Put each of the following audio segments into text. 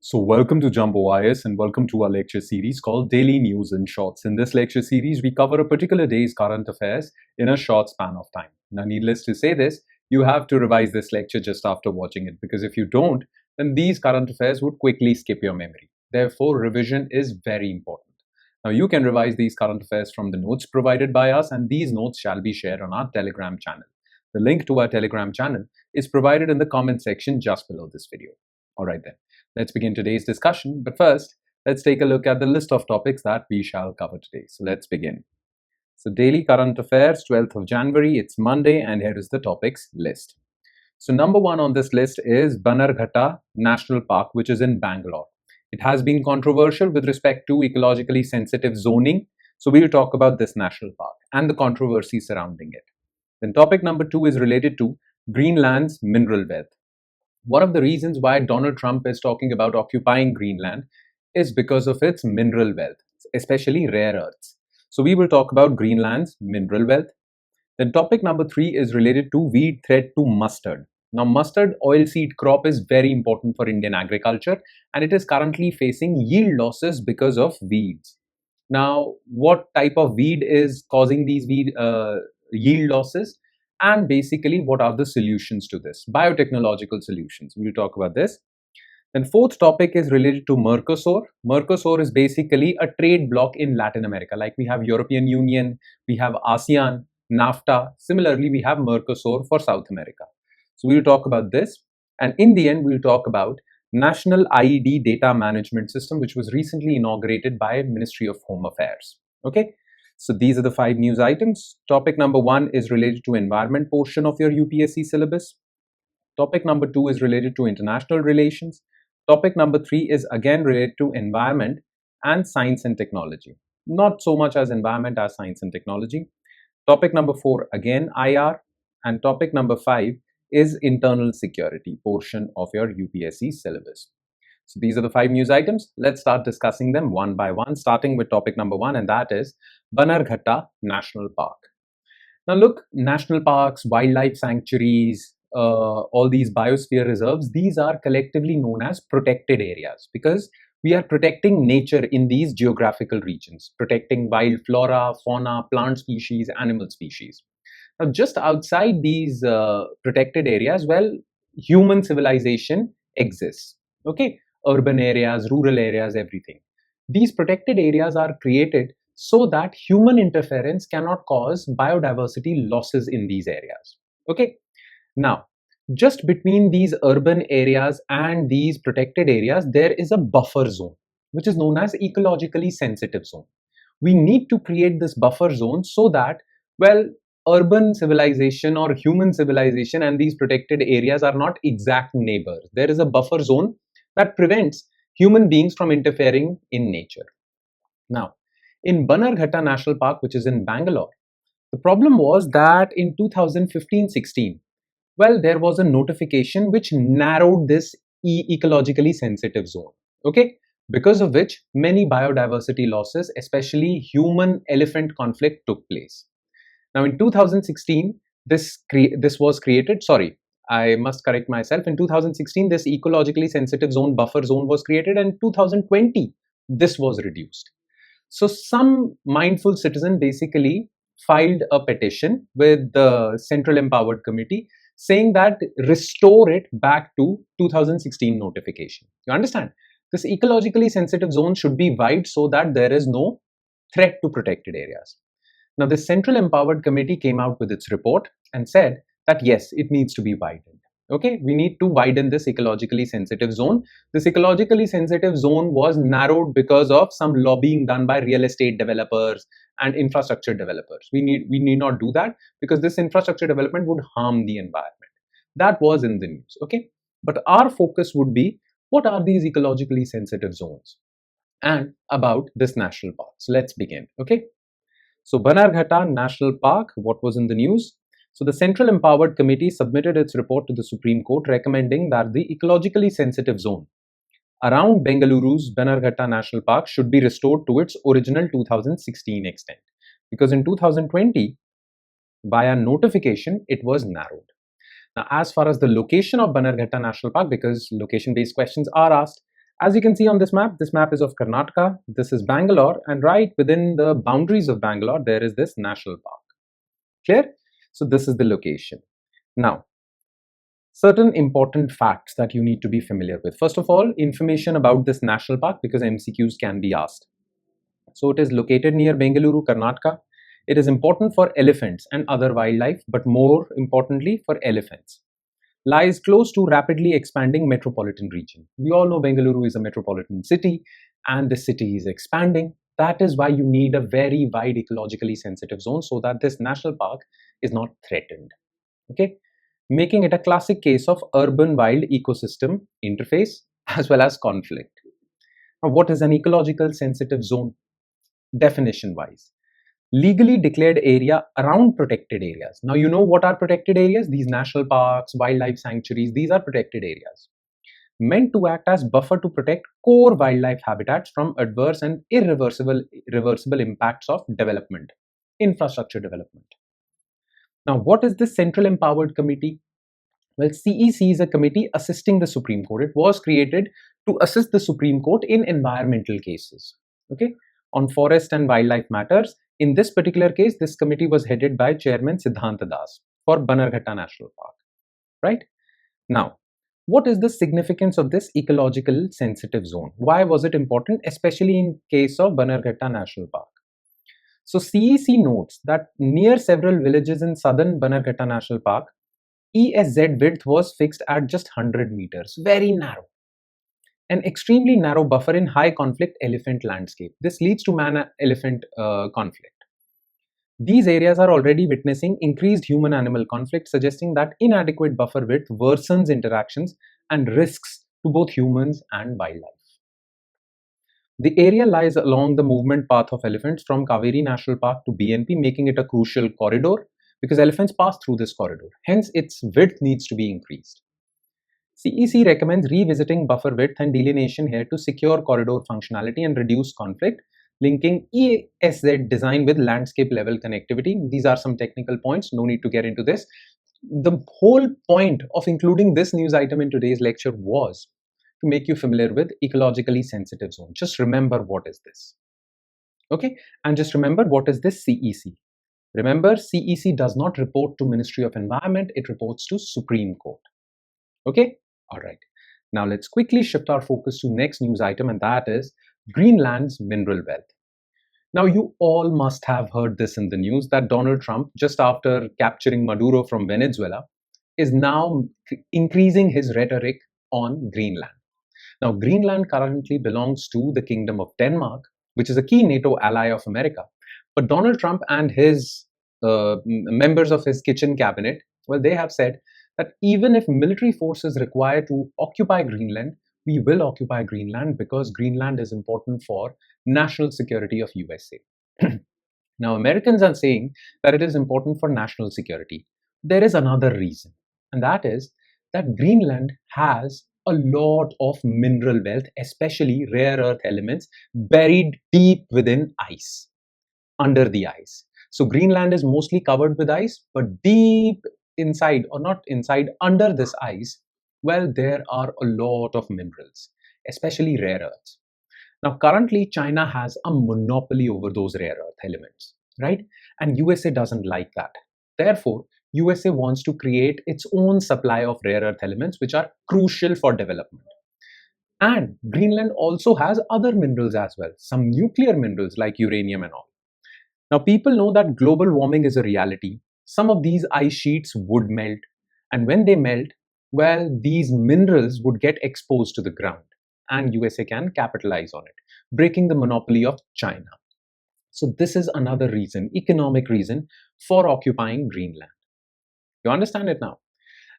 So welcome to Jumbo IS and welcome to our lecture series called Daily News in Shorts. In this lecture series, we cover a particular day's current affairs in a short span of time. Now, needless to say this, you have to revise this lecture just after watching it, because if you don't, then these current affairs would quickly skip your memory. Therefore, revision is very important. Now, you can revise these current affairs from the notes provided by us, and these notes shall be shared on our Telegram channel. The link to our Telegram channel is provided in the comment section just below this video. Alright then, let's begin today's discussion. But first, let's take a look at the list of topics that we shall cover today. So let's begin. So daily current affairs, 12th of January, it's Monday, and here is the topics list. So number one on this list is Bannerghatta National Park, which is in Bangalore. It has been controversial with respect to ecologically sensitive zoning. So we'll talk about this national park and the controversy surrounding it. Then topic number two is related to Greenland's mineral wealth. One of the reasons why Donald Trump is talking about occupying Greenland is because of its mineral wealth, especially rare earths. So we will talk about Greenland's mineral wealth. Then topic number three is related to weed threat to mustard. Now, mustard oilseed crop is very important for Indian agriculture, and it is currently facing yield losses because of weeds. Now, what type of weed is causing these yield losses? And basically, what are the solutions to this? Biotechnological solutions. We'll talk about this. Then fourth topic is related to MERCOSUR. MERCOSUR is basically a trade bloc in Latin America. Like we have European Union, we have ASEAN, NAFTA. Similarly, we have MERCOSUR for South America. So we'll talk about this. And in the end, we'll talk about National IED Data Management System, which was recently inaugurated by Ministry of Home Affairs. Okay. So these are the 5 news items. Topic number 1 is related to environment portion of your UPSC syllabus. Topic number 2 is related to international relations. Topic number 3 is again related to environment and science and technology. Not so much as environment as science and technology. Topic number 4 again IR, and topic number 5 is internal security portion of your UPSC syllabus. So these are the 5 news items. Let's start discussing them one by one, starting with topic number 1, and that is Bannerghatta National Park. Now look, national parks, wildlife sanctuaries, all these biosphere reserves, these are collectively known as protected areas because we are protecting nature in these geographical regions, protecting wild flora, fauna, plant species, animal species. Now just outside these protected areas, well, human civilization exists. Okay, urban areas, rural areas, everything. These protected areas are created so that human interference cannot cause biodiversity losses in these areas. Okay. Now, just between these urban areas and these protected areas, there is a buffer zone, which is known as ecologically sensitive zone. We need to create this buffer zone so that, well, urban civilization or human civilization and these protected areas are not exact neighbors. There is a buffer zone that prevents human beings from interfering in nature. Now, in Bannerghatta National Park, which is in Bangalore, the problem was that in 2015-16, well, there was a notification which narrowed this ecologically sensitive zone, okay, because of which many biodiversity losses, especially human-elephant conflict, took place. Now, in 2016, this was created, sorry, I must correct myself. In 2016, this ecologically sensitive zone, buffer zone was created, and in 2020, this was reduced. So some mindful citizen basically filed a petition with the Central Empowered Committee saying that restore it back to 2016 notification. You understand? This ecologically sensitive zone should be wide so that there is no threat to protected areas. Now, the Central Empowered Committee came out with its report and said that yes, it needs to be widened. Okay, we need to widen this ecologically sensitive zone. This ecologically sensitive zone was narrowed because of some lobbying done by real estate developers and infrastructure developers. We need not do that because this infrastructure development would harm the environment. That was in the news. Okay, but our focus would be what are these ecologically sensitive zones and about this national park. So let's begin. Okay. So Bannerghatta National Park, what was in the news? So the Central Empowered Committee submitted its report to the Supreme Court recommending that the ecologically sensitive zone around Bengaluru's Bannerghatta National Park should be restored to its original 2016 extent. Because in 2020, via notification, it was narrowed. Now, as far as the location of Bannerghatta National Park, because location-based questions are asked, As you can see on this map is of Karnataka, this is Bangalore, and right within the boundaries of Bangalore, there is this national park. Clear? So this is the location. Now, certain important facts that you need to be familiar with. First of all, information about this national park, because MCQs can be asked. So it is located near Bengaluru, Karnataka. It is important for elephants and other wildlife, but more importantly for elephants. Lies close to rapidly expanding metropolitan region. We all know Bengaluru is a metropolitan city and the city is expanding. That is why you need a very wide ecologically sensitive zone so that this national park is not threatened. Okay, making it a classic case of urban wild ecosystem interface as well as conflict. Now, what is an ecological sensitive zone? Definition wise, legally declared area around protected areas. Now, you know what are protected areas? These national parks, wildlife sanctuaries, these are protected areas meant to act as buffer to protect core wildlife habitats from adverse and irreversible impacts of development, infrastructure development. Now, what is this Central Empowered Committee? Well, CEC is a committee assisting the Supreme Court. It was created to assist the Supreme Court in environmental cases, okay, on forest and wildlife matters. In this particular case, this committee was headed by Chairman Siddhanta Das for Bannerghatta National Park, right? Now, what is the significance of this ecological sensitive zone? Why was it important, especially in case of Bannerghatta National Park? So CEC notes that near several villages in southern Bannerghatta National Park, ESZ width was fixed at just 100 meters, very narrow. An extremely narrow buffer in high conflict elephant landscape. This leads to man-elephant conflict. These areas are already witnessing increased human-animal conflict, suggesting that inadequate buffer width worsens interactions and risks to both humans and wildlife. The area lies along the movement path of elephants from Kaveri National Park to BNP, making it a crucial corridor because elephants pass through this corridor. Hence, its width needs to be increased. CEC recommends revisiting buffer width and delineation here to secure corridor functionality and reduce conflict, linking ESZ design with landscape level connectivity. These are some technical points, no need to get into this. The whole point of including this news item in today's lecture was to make you familiar with ecologically sensitive zone. Just remember what is this, okay? And just remember what is this CEC. Remember, CEC does not report to Ministry of Environment, it reports to Supreme Court, okay? All right, now let's quickly shift our focus to next news item, and that is Greenland's mineral wealth. Now, you all must have heard this in the news that Donald Trump, just after capturing Maduro from Venezuela, is now increasing his rhetoric on Greenland. Now, Greenland currently belongs to the Kingdom of Denmark, which is a key NATO ally of America. But Donald Trump and his members of his kitchen cabinet, well, they have said that even if military force is required to occupy Greenland, we will occupy Greenland because Greenland is important for national security of USA. Now, Americans are saying that it is important for national security. There is another reason, and that is that Greenland has a lot of mineral wealth, especially rare earth elements buried deep within ice, under the ice. So Greenland is mostly covered with ice, but deep inside, or not inside, under this ice, well, there are a lot of minerals, especially rare earths. Now, currently, China has a monopoly over those rare earth elements, right? And USA doesn't like that. Therefore, USA wants to create its own supply of rare earth elements, which are crucial for development. And Greenland also has other minerals as well, some nuclear minerals like uranium and all. Now, people know that global warming is a reality. Some of these ice sheets would melt, and when they melt, well, these minerals would get exposed to the ground, and USA can capitalize on it, breaking the monopoly of China. So this is another reason, economic reason, for occupying Greenland. You understand it now?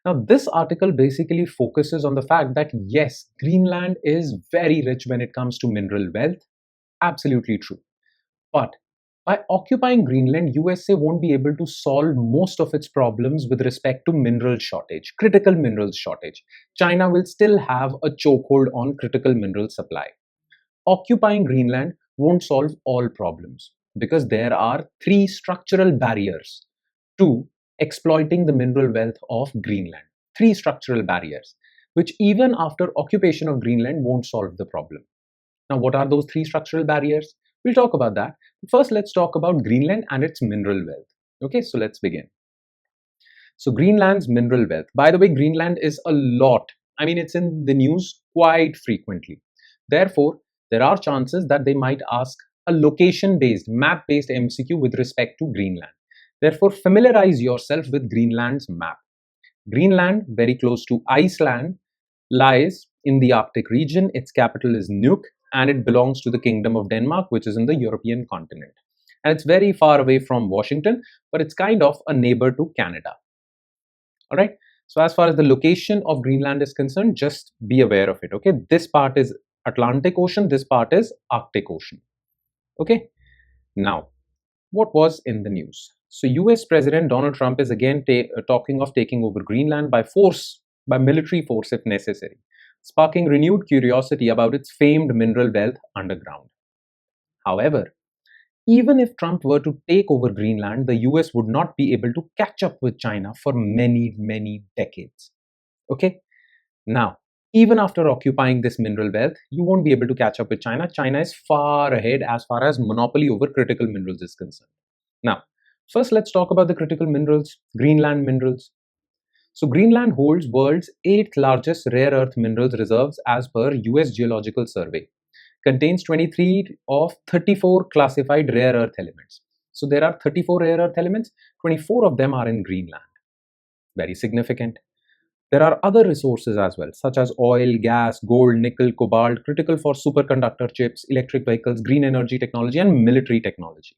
Now, this article basically focuses on the fact that yes, Greenland is very rich when it comes to mineral wealth. Absolutely true. But by occupying Greenland, USA won't be able to solve most of its problems with respect to mineral shortage, critical minerals shortage. China will still have a chokehold on critical mineral supply. Occupying Greenland won't solve all problems because there are 3 structural barriers to exploiting the mineral wealth of Greenland. 3 structural barriers. which even after occupation of Greenland won't solve the problem. Now, what are those three structural barriers? We'll talk about that. First, let's talk about Greenland and its mineral wealth. Okay, so let's begin. So Greenland's mineral wealth. By the way, Greenland is a lot. I mean, it's in the news quite frequently. Therefore, there are chances that they might ask a location-based, map-based MCQ with respect to Greenland. Therefore, familiarize yourself with Greenland's map. Greenland, very close to Iceland, lies in the Arctic region. Its capital is Nuuk, and it belongs to the Kingdom of Denmark, which is in the European continent. And it's very far away from Washington, but it's kind of a neighbor to Canada. All right. So as far as the location of Greenland is concerned, just be aware of it. Okay. This part is Atlantic Ocean. This part is Arctic Ocean. Okay. Now, what was in the news? So US President Donald Trump is again talking of taking over Greenland by force, by military force if necessary, sparking renewed curiosity about its famed mineral wealth underground. However, even if Trump were to take over Greenland, the US would not be able to catch up with China for many, many decades. Okay? Now, even after occupying this mineral wealth, you won't be able to catch up with China. China is far ahead as far as monopoly over critical minerals is concerned. Now, first let's talk about the critical minerals, Greenland minerals. So Greenland holds world's 8th largest rare earth minerals reserves as per US Geological Survey. Contains 23 of 34 classified rare earth elements. So there are 34 rare earth elements, 24 of them are in Greenland. Very significant. There are other resources as well, such as oil, gas, gold, nickel, cobalt, critical for superconductor chips, electric vehicles, green energy technology, and military technology.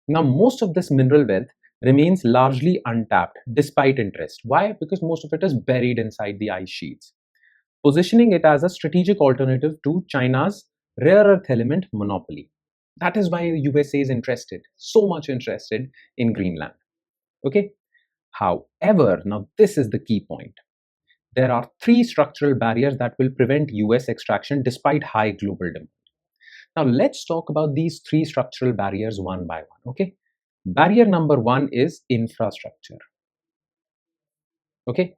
Now, most of this mineral wealth remains largely untapped despite interest. Why? Because most of it is buried inside the ice sheets, positioning it as a strategic alternative to China's rare earth element monopoly. That is why USA is interested, so much interested in Greenland. Okay. However, now this is the key point. There are 3 structural barriers that will prevent US extraction despite high global demand. Now let's talk about these 3 structural barriers one by one. Okay. Barrier number 1 is infrastructure. Okay.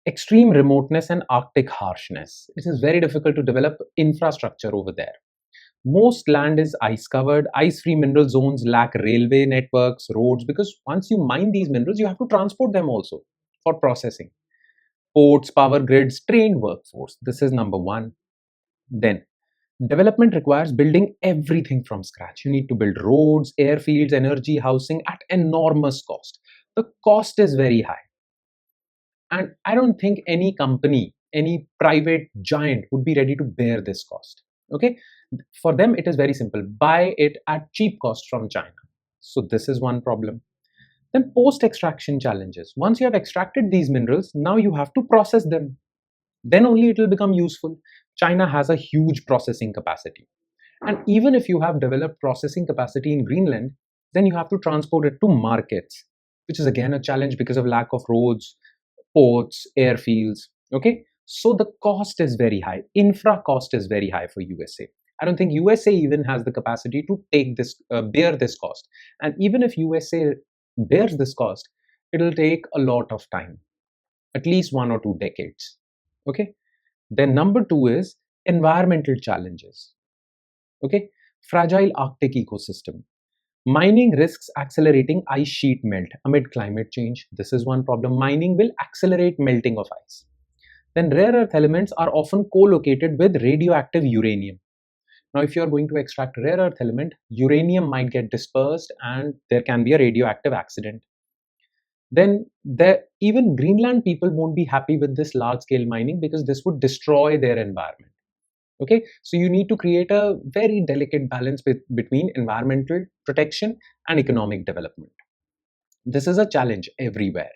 Extreme remoteness and Arctic harshness. It is very difficult to develop infrastructure over there. Most land is ice covered. Ice-free mineral zones lack railway networks, roads, because once you mine these minerals, you have to transport them also for processing. Ports, power grids, trained workforce. This is number 1. Then, development requires building everything from scratch. You need to build roads, airfields, energy, housing at enormous cost. The cost is very high. And I don't think any company, any private giant would be ready to bear this cost. Okay. For them, it is very simple. Buy it at cheap cost from China. So this is one problem. Then post-extraction challenges. Once you have extracted these minerals, now you have to process them. Then only it will become useful. China has a huge processing capacity. And even if you have developed processing capacity in Greenland, then you have to transport it to markets, which is again a challenge because of lack of roads, ports, airfields. Okay. So the cost is very high. Infra cost is very high for USA. I don't think USA even has the capacity to take this, bear this cost. And even if USA bears this cost, it'll take a lot of time, at least 1 or 2 decades. Okay. Then number 2 is environmental challenges. Okay. Fragile Arctic ecosystem. Mining risks accelerating ice sheet melt amid climate change. This is one problem. Mining will accelerate melting of ice. Then rare earth elements are often co-located with radioactive uranium. Now, if you are going to extract rare earth element, uranium might get dispersed and there can be a radioactive accident. Then even Greenland people won't be happy with this large-scale mining because this would destroy their environment. Okay, so you need to create a very delicate balance between environmental protection and economic development. This is a challenge everywhere.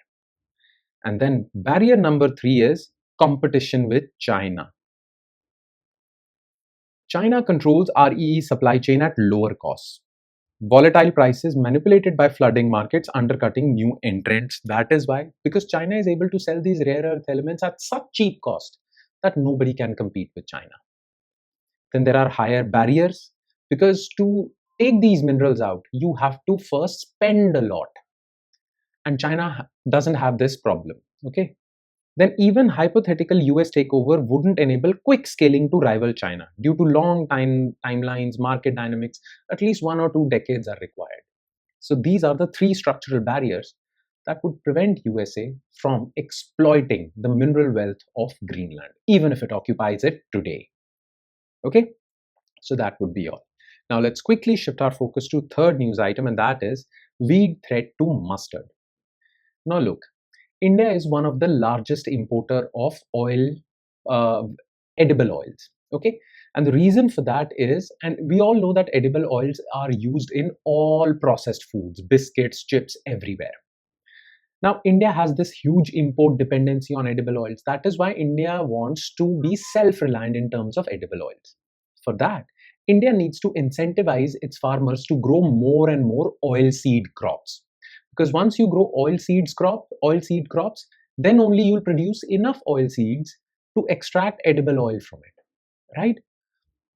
And then barrier number 3 is competition with China. China controls REE supply chain at lower costs. Volatile prices manipulated by flooding markets, undercutting new entrants. That is why, because China is able to sell these rare earth elements at such cheap cost that nobody can compete with China. Then there are higher barriers because to take these minerals out, you have to first spend a lot. And China doesn't have this problem. Okay. then even hypothetical US takeover wouldn't enable quick scaling to rival China. Due to long timelines, market dynamics, at least 1 or 2 decades are required. So these are the three structural barriers that would prevent USA from exploiting the mineral wealth of Greenland, even if it occupies it today. Okay, so that would be all. Now let's quickly shift our focus to third news item, and that is weed threat to mustard. Now look, India is one of the largest importer of uh, edible oils. Okay, and the reason for that is, and we all know that edible oils are used in all processed foods, biscuits, chips, everywhere. Now, India has this huge import dependency on edible oils. That is why India wants to be self-reliant in terms of edible oils. For that, India needs to incentivize its farmers to grow more and more oilseed crops. Because once you grow oilseed crops, then only you'll produce enough oil seeds to extract edible oil from it, right?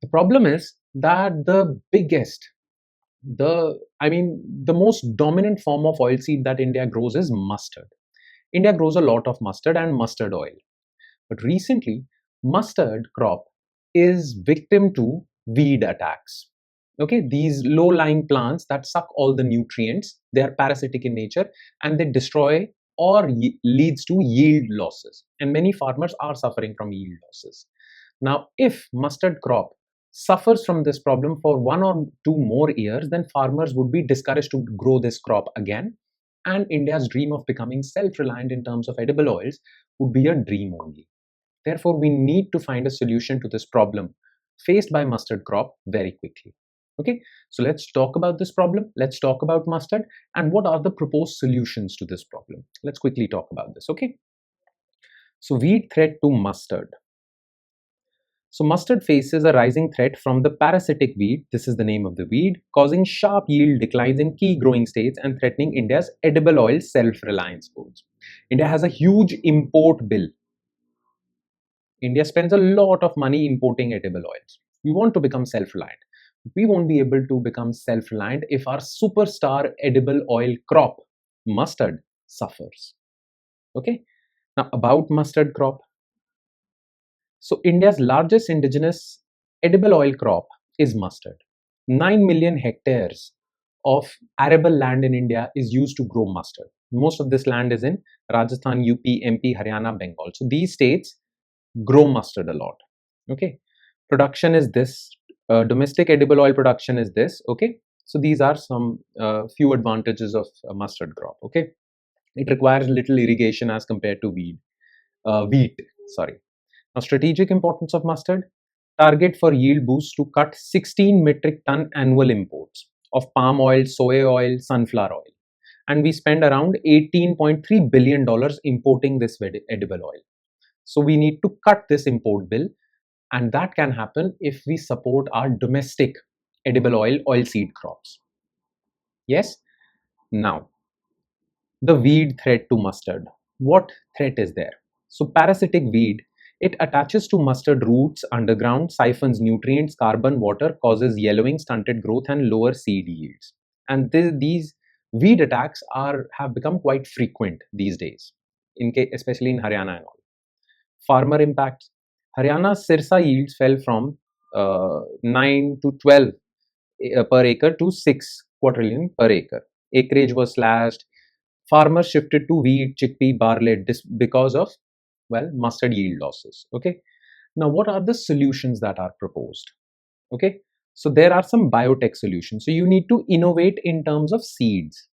The problem is that the most dominant form of oilseed that India grows is mustard. India grows a lot of mustard and mustard oil. But recently, mustard crop is victim to weed attacks. Okay, these low-lying plants that suck all the nutrients, they are parasitic in nature and they destroy or leads to yield losses. And many farmers are suffering from yield losses. Now, if mustard crop suffers from this problem for 1 or 2 more years, then farmers would be discouraged to grow this crop again. And India's dream of becoming self-reliant in terms of edible oils would be a dream only. Therefore, we need to find a solution to this problem faced by mustard crop very quickly. Okay, so let's talk about this problem. Let's talk about mustard and what are the proposed solutions to this problem. Let's quickly talk about this. Okay, so weed threat to mustard. So mustard faces a rising threat from the parasitic weed, this is the name of the weed, causing sharp yield declines in key growing states and threatening India's edible oil self-reliance goals. India has a huge import bill. India spends a lot of money importing edible oils. We want to become self-reliant. We won't be able to become self-reliant if our superstar edible oil crop, mustard, suffers. Okay, now about mustard crop. So India's largest indigenous edible oil crop is mustard. 9 million hectares of arable land in India is used to grow mustard. Most of this land is in Rajasthan, UP, MP, Haryana, Bengal. So these states grow mustard a lot. Okay, production is this. Domestic edible oil production is this. Okay, so these are some few advantages of mustard crop. Okay, it requires little irrigation as compared to wheat. Sorry. Now, strategic importance of mustard: target for yield boost to cut 16 metric ton annual imports of palm oil, soy oil, sunflower oil, and we spend around $18.3 billion importing this edible oil. So we need to cut this import bill, and that can happen if we support our domestic edible oilseed crops. Yes. Now, the weed threat to mustard. What threat is there? So parasitic weed, it attaches to mustard roots underground, siphons nutrients, carbon, water, causes yellowing, stunted growth, and lower seed yields. And these weed attacks have become quite frequent these days, especially in Haryana and all. Farmer impacts: Haryana's Sirsa yields fell from 9 to 12 per acre to 6 quadrillion per acre. Acreage was slashed. Farmers shifted to wheat, chickpea, barley because of, well, mustard yield losses. Okay, now what are the solutions that are proposed? Okay, so there are some biotech solutions. So you need to innovate in terms of seeds.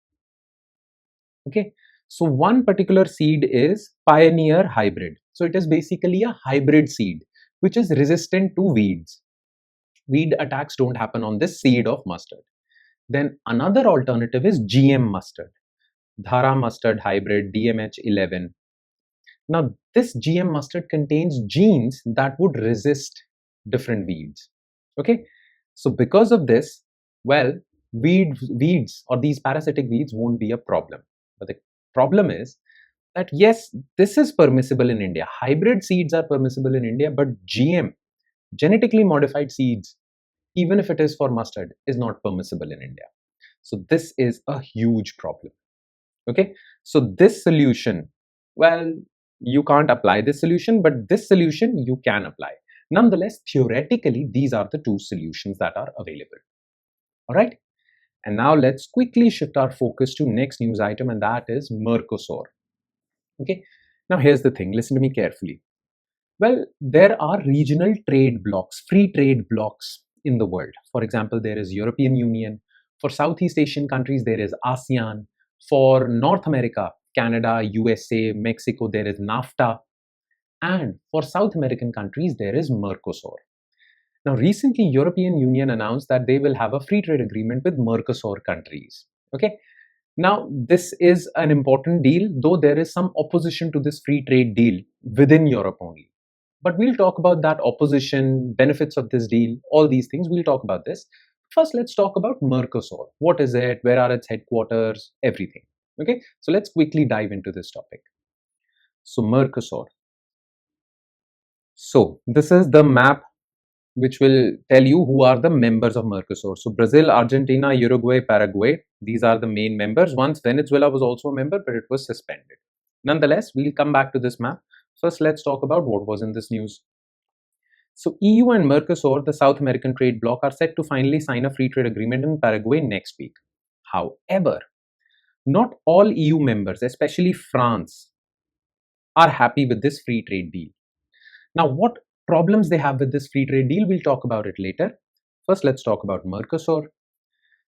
Okay, so one particular seed is Pioneer Hybrid. So it is basically a hybrid seed which is resistant to weeds. Weed attacks don't happen on this seed of mustard. Then another alternative is GM mustard, Dhara mustard hybrid DMH11. Now, this GM mustard contains genes that would resist different weeds. Okay, so because of this, well, weeds or these parasitic weeds won't be a problem. But the problem is that yes, this is permissible in India. Hybrid seeds are permissible in India, but GM, genetically modified seeds, even if it is for mustard, is not permissible in India. So this is a huge problem. Okay, so this solution, well, you can't apply this solution, but this solution you can apply. Nonetheless, theoretically, these are the two solutions that are available. All right. And now let's quickly shift our focus to next news item, and that is MERCOSUR. Okay. Now here's the thing. Listen to me carefully. Well, there are regional trade blocks, free trade blocks in the world. For example, there is European Union. For Southeast Asian countries, there is ASEAN. For North America, Canada, USA, Mexico, there is NAFTA. And for South American countries, there is MERCOSUR. Now, recently, European Union announced that they will have a free trade agreement with MERCOSUR countries. Okay. Now, this is an important deal, though there is some opposition to this free trade deal within Europe only. But we'll talk about that opposition, benefits of this deal, all these things. We'll talk about this. First, let's talk about MERCOSUR. What is it? Where are its headquarters? Everything. Okay. So let's quickly dive into this topic. So MERCOSUR. So this is the map which will tell you who are the members of MERCOSUR. So Brazil, Argentina, Uruguay, Paraguay, these are the main members. Once Venezuela was also a member, but it was suspended. Nonetheless, we'll come back to this map. First, let's talk about what was in this news. So EU and MERCOSUR, the South American trade bloc, are set to finally sign a free trade agreement in Paraguay next week. However, not all EU members, especially France, are happy with this free trade deal. Now, what problems they have with this free trade deal, we'll talk about it later. First, let's talk about MERCOSUR.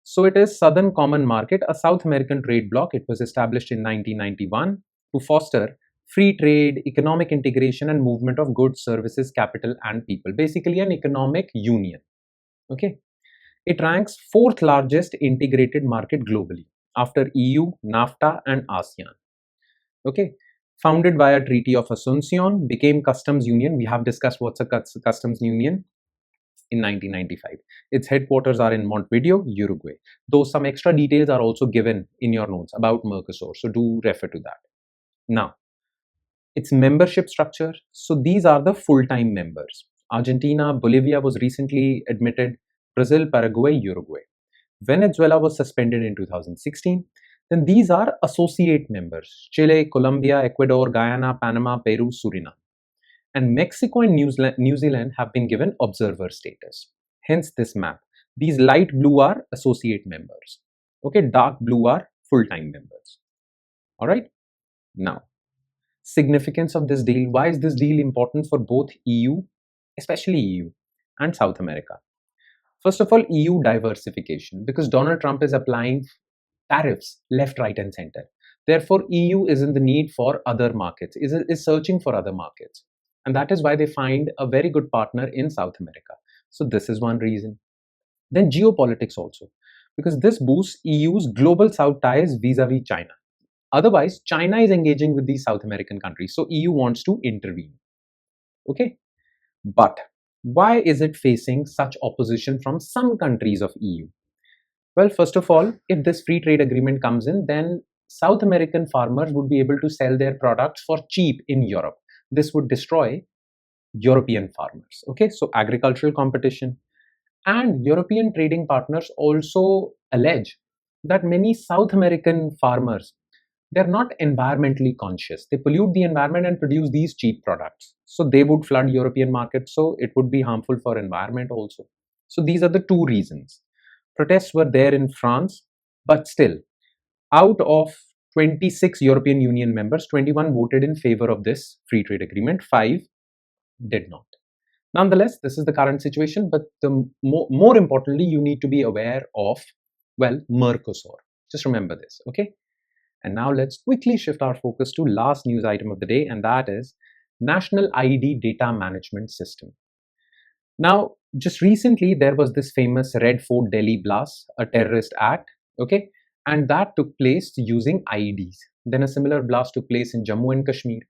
So it is Southern Common Market, a South American trade bloc. It was established in 1991 to foster free trade, economic integration and movement of goods, services, capital and people. Basically an economic union. Okay. It ranks 4th largest integrated market globally after EU, NAFTA and ASEAN. Okay. Founded by a Treaty of Asuncion, became customs union. We have discussed what's a customs union in 1995. Its headquarters are in Montevideo, Uruguay. Though some extra details are also given in your notes about MERCOSUR, so do refer to that. Now, its membership structure. So these are the full-time members. Argentina, Bolivia was recently admitted, Brazil, Paraguay, Uruguay. Venezuela was suspended in 2016. Then these are associate members: Chile, Colombia, Ecuador, Guyana, Panama, Peru, Suriname. And Mexico and New Zealand have been given observer status. Hence this map. These light blue are associate members. Okay, dark blue are full-time members. All right. Now, significance of this deal. Why is this deal important for both EU, especially EU, and South America? First of all, EU diversification, because Donald Trump is applying tariffs left, right and center. Therefore, EU is in the need for other markets, is searching for other markets. And that is why they find a very good partner in South America. So this is one reason. Then geopolitics also, because this boosts EU's global South ties vis-a-vis China. Otherwise, China is engaging with these South American countries. So EU wants to intervene. Okay. But why is it facing such opposition from some countries of EU? Well, first of all, if this free trade agreement comes in, then South American farmers would be able to sell their products for cheap in Europe. This would destroy European farmers. Okay, so agricultural competition. And European trading partners also allege that many South American farmers, they're not environmentally conscious. They pollute the environment and produce these cheap products. So they would flood European markets. So it would be harmful for environment also. So these are the two reasons. Protests were there in France, but still, out of 26 European Union members, 21 voted in favor of this free trade agreement, 5 did not. Nonetheless, this is the current situation, but more importantly, you need to be aware of, well, MERCOSUR. Just remember this, okay? And now let's quickly shift our focus to last news item of the day, and that is National ID Data Management System. Now, just recently, there was this famous Red Fort Delhi blast, a terrorist act, okay? And that took place using IDs. Then a similar blast took place in Jammu and Kashmir.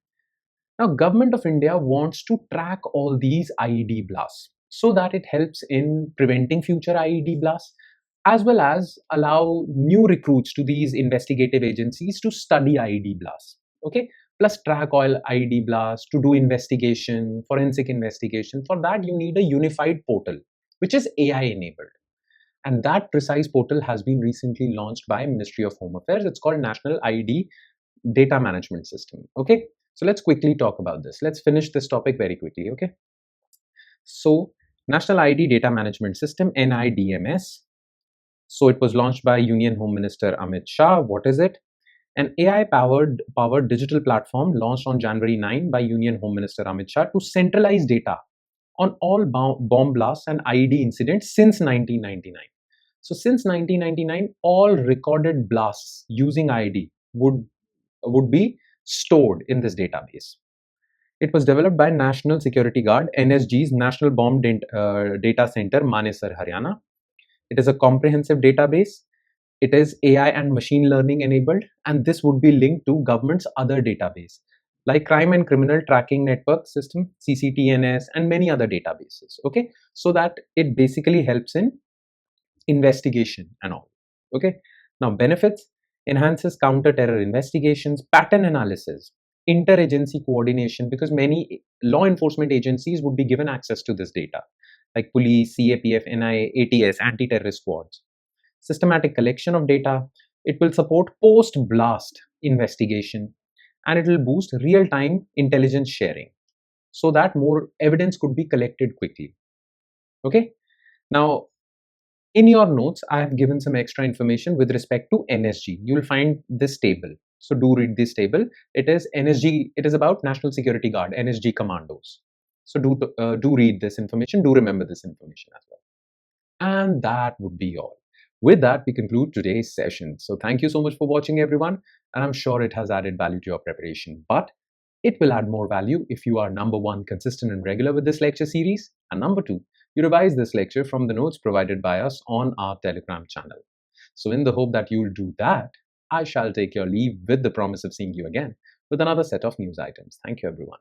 Now, Government of India wants to track all these IED blasts so that it helps in preventing future IED blasts, as well as allow new recruits to these investigative agencies to study IED blasts, okay? Plus track all IED blasts, to do investigation, forensic investigation. For that, you need a unified portal, which is AI enabled. And that precise portal has been recently launched by Ministry of Home Affairs. It's called National ID Data Management System, okay? So let's quickly talk about this. Let's finish this topic very quickly, okay? So National ID Data Management System, NIDMS. So it was launched by Union Home Minister Amit Shah. What is it? An AI-powered digital platform launched on January 9 by Union Home Minister Amit Shah to centralize data on all bomb blasts and IED incidents since 1999. So since 1999, all recorded blasts using IED would be stored in this database. It was developed by National Security Guard, NSG's National Bomb Data Center, Manesar, Haryana. It is a comprehensive database. It is AI and machine learning enabled, and this would be linked to government's other database like Crime and Criminal Tracking Network System, CCTNS, and many other databases. Okay, so that it basically helps in investigation and all. Okay, now benefits: enhances counter-terror investigations, pattern analysis, interagency coordination, because many law enforcement agencies would be given access to this data, like police, CAPF, NIA, ATS, anti-terrorist squads. Systematic collection of data. It will support post-blast investigation, and it will boost real-time intelligence sharing so that more evidence could be collected quickly. Okay, now in your notes, I have given some extra information with respect to NSG. You will find this table. So do read this table. It is NSG. It is about National Security Guard, NSG commandos. So do read this information. Do remember this information as well. And that would be all. With that, we conclude today's session. So thank you so much for watching, everyone. And I'm sure it has added value to your preparation. But it will add more value if you are number one, consistent and regular with this lecture series. And number two, you revise this lecture from the notes provided by us on our Telegram channel. So in the hope that you will do that, I shall take your leave with the promise of seeing you again with another set of news items. Thank you, everyone.